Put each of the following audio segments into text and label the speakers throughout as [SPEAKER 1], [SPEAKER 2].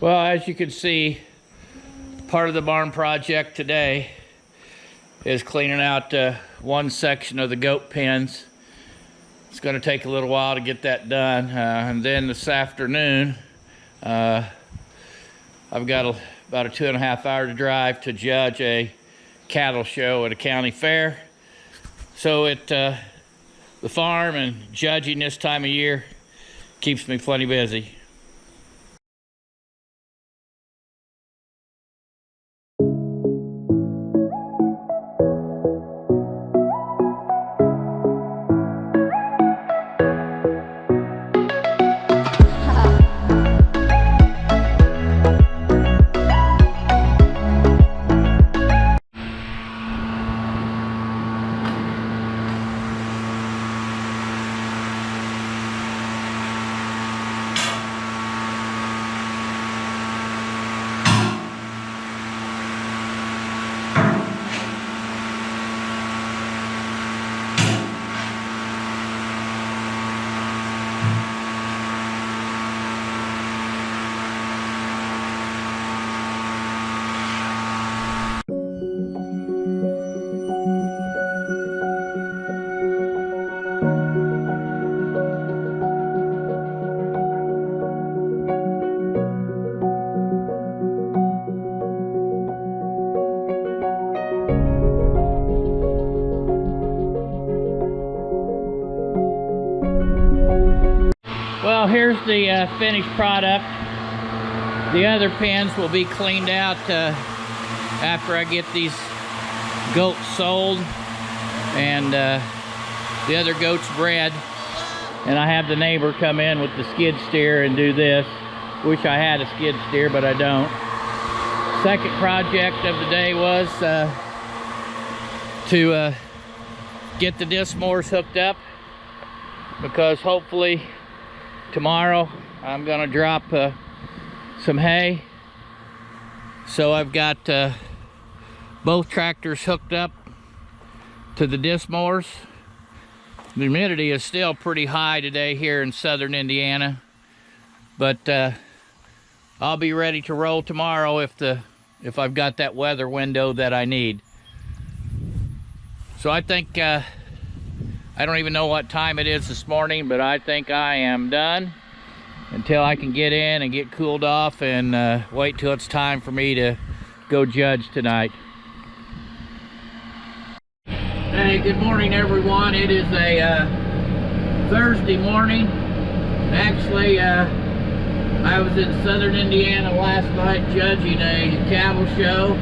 [SPEAKER 1] Well, as you can see, part of the barn project today is cleaning out one section of the goat pens. It's going to take a little while to get that done, and then this afternoon I've got about a 2.5 hour drive to judge a cattle show at a county fair. So the farm and judging this time of year keeps me plenty busy. Well, here's the finished product. The other pens will be cleaned out after I get these goats sold and the other goats bred. And I have the neighbor come in with the skid steer and do this. Wish I had a skid steer, but I don't. Second project of the day was to get the disc mowers hooked up, because hopefully tomorrow I'm gonna drop some hay. So I've got both tractors hooked up to the disc mowers. The humidity is still pretty high today here in southern Indiana, but I'll be ready to roll tomorrow if I've got that weather window that I need. So I think I don't even know what time it is this morning, but I think I am done until I can get in and get cooled off and wait till it's time for me to go judge tonight. Hey, good morning everyone. It is a Thursday morning. Actually, I was in southern Indiana last night judging a cattle show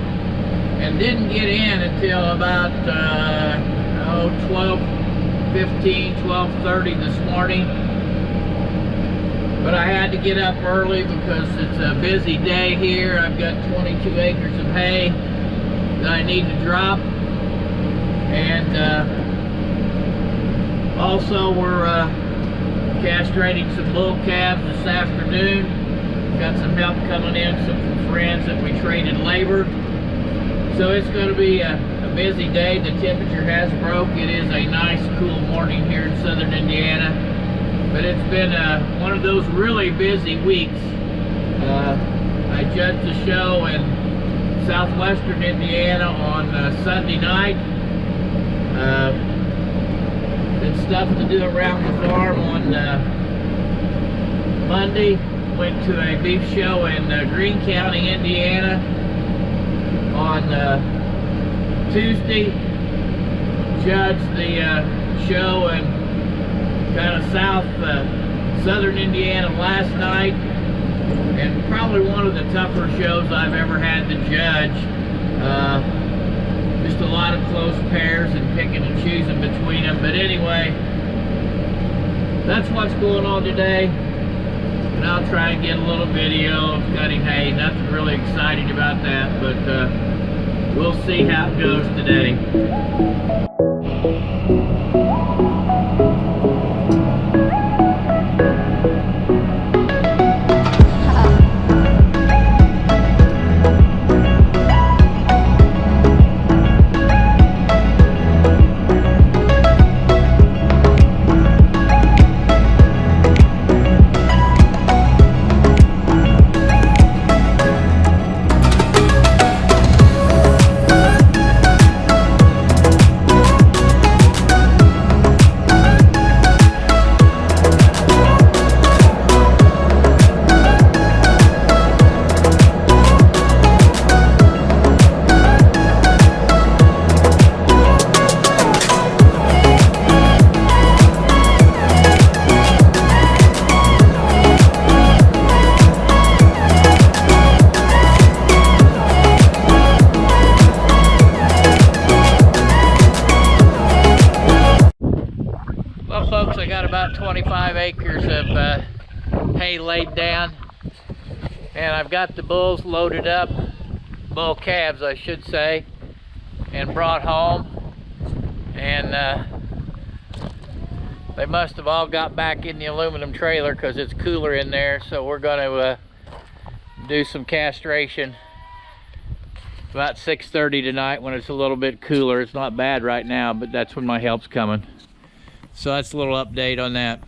[SPEAKER 1] and didn't get in until about 12:15, 12:30 this morning. But I had to get up early because it's a busy day here. I've got 22 acres of hay that I need to drop. And also we're castrating some bull calves this afternoon. Got some help coming in, some friends that we traded labor. So it's going to be a busy day. The temperature has broke. It is a nice cool morning here in southern Indiana, but it's been one of those really busy weeks. I judged the show in southwestern Indiana on Sunday night. Did stuff to do around the farm on Monday. Went to a beef show in Greene County, Indiana on Tuesday. Judged the show in kind of southern Indiana last night, and probably one of the tougher shows I've ever had to judge. Just a lot of close pairs and picking and choosing between them. But anyway, that's what's going on today, and I'll try and get a little video of cutting hay. Nothing really exciting about that, but we'll see how it goes today. hay laid down, and I've got the bulls loaded up, bull calves I should say, and brought home. And they must have all got back in the aluminum trailer because it's cooler in there. So we're going to do some castration about 6:30 tonight when it's a little bit cooler. It's not bad right now, but that's when my help's coming. So that's a little update on that.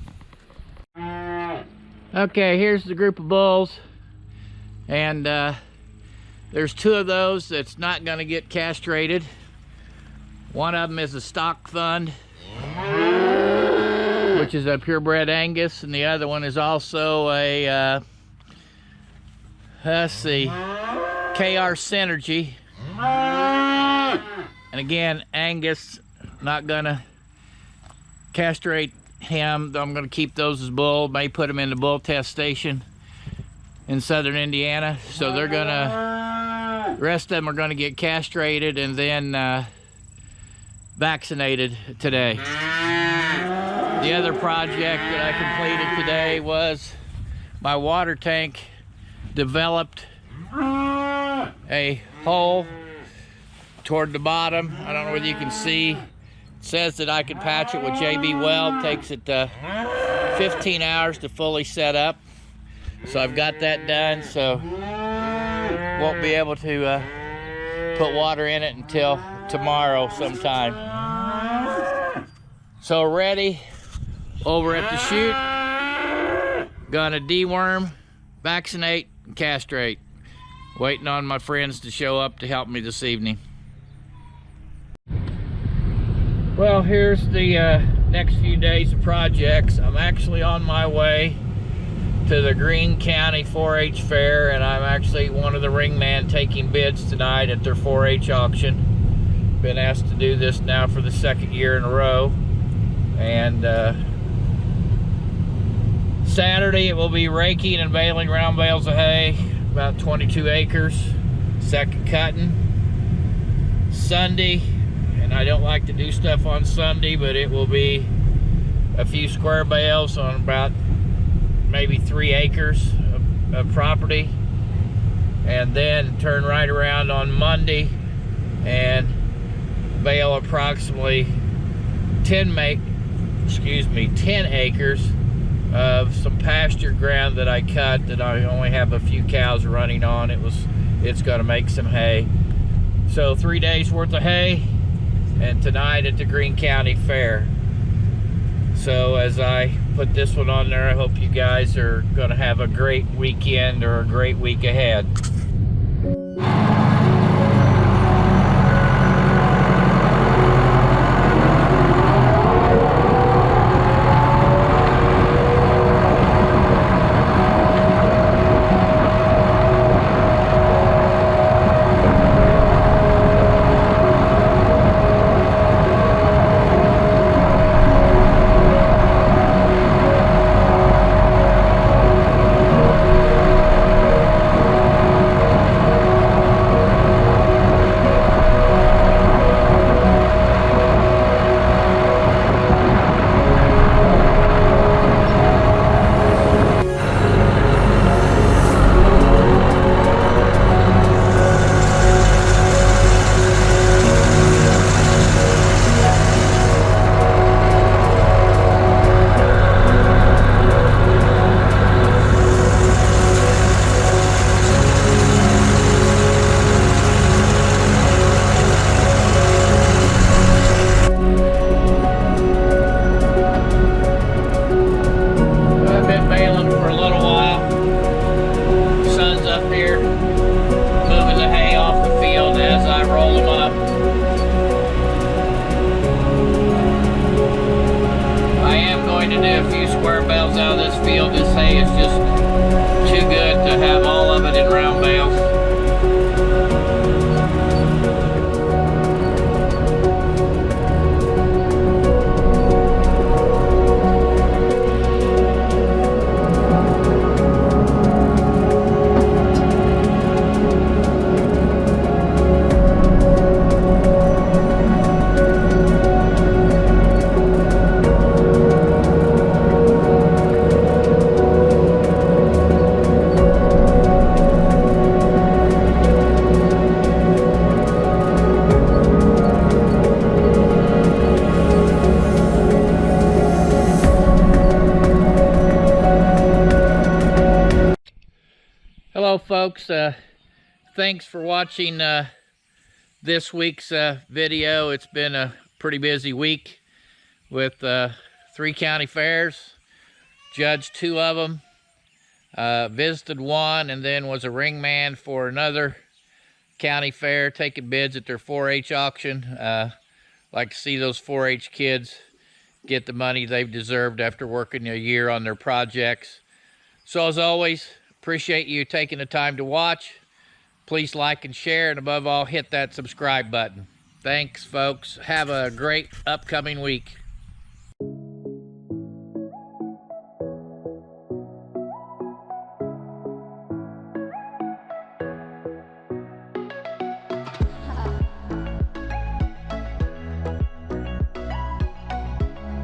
[SPEAKER 1] Okay, here's the group of bulls, and there's 2 of those that's not going to get castrated. One of them is a stock fund, which is a purebred Angus, and the other one is also a let's see, KR Synergy. And again, Angus, not gonna castrate him. I'm gonna keep those as bull, may put them in the bull test station in southern Indiana. So they're gonna, the rest of them are gonna get castrated and then vaccinated today. The other project that I completed today was my water tank developed a hole toward the bottom. I don't know whether you can see. It says that I can patch it with JB Weld. Takes it 15 hours to fully set up. So I've got that done. So won't be able to put water in it until tomorrow sometime. So ready over at the chute. Gonna deworm, vaccinate, and castrate. Waiting on my friends to show up to help me this evening. Well, here's the next few days of projects. I'm actually on my way to the Greene County 4-H fair, and I'm actually one of the ringmen taking bids tonight at their 4-H auction. Been asked to do this now for the 2nd year in a row. And Saturday it will be raking and baling round bales of hay, about 22 acres, second cutting. Sunday, and I don't like to do stuff on Sunday, but it will be a few square bales on about maybe 3 acres of property, and then turn right around on Monday and bale approximately 10 acres of some pasture ground that I cut that I only have a few cows running on. It's going to make some hay. So 3 days worth of hay, and tonight at the Greene County Fair. So as I put this one on there, I hope you guys are going to have a great weekend or a great week ahead. Hello folks, thanks for watching this week's video. It's been a pretty busy week with 3 county fairs, judged 2 of them, visited 1, and then was a ring man for another county fair, taking bids at their 4-H auction. Like to see those 4-H kids get the money they've deserved after working a year on their projects. So as always, appreciate you taking the time to watch. Please like and share, and above all, hit that subscribe button. Thanks folks. Have a great upcoming week.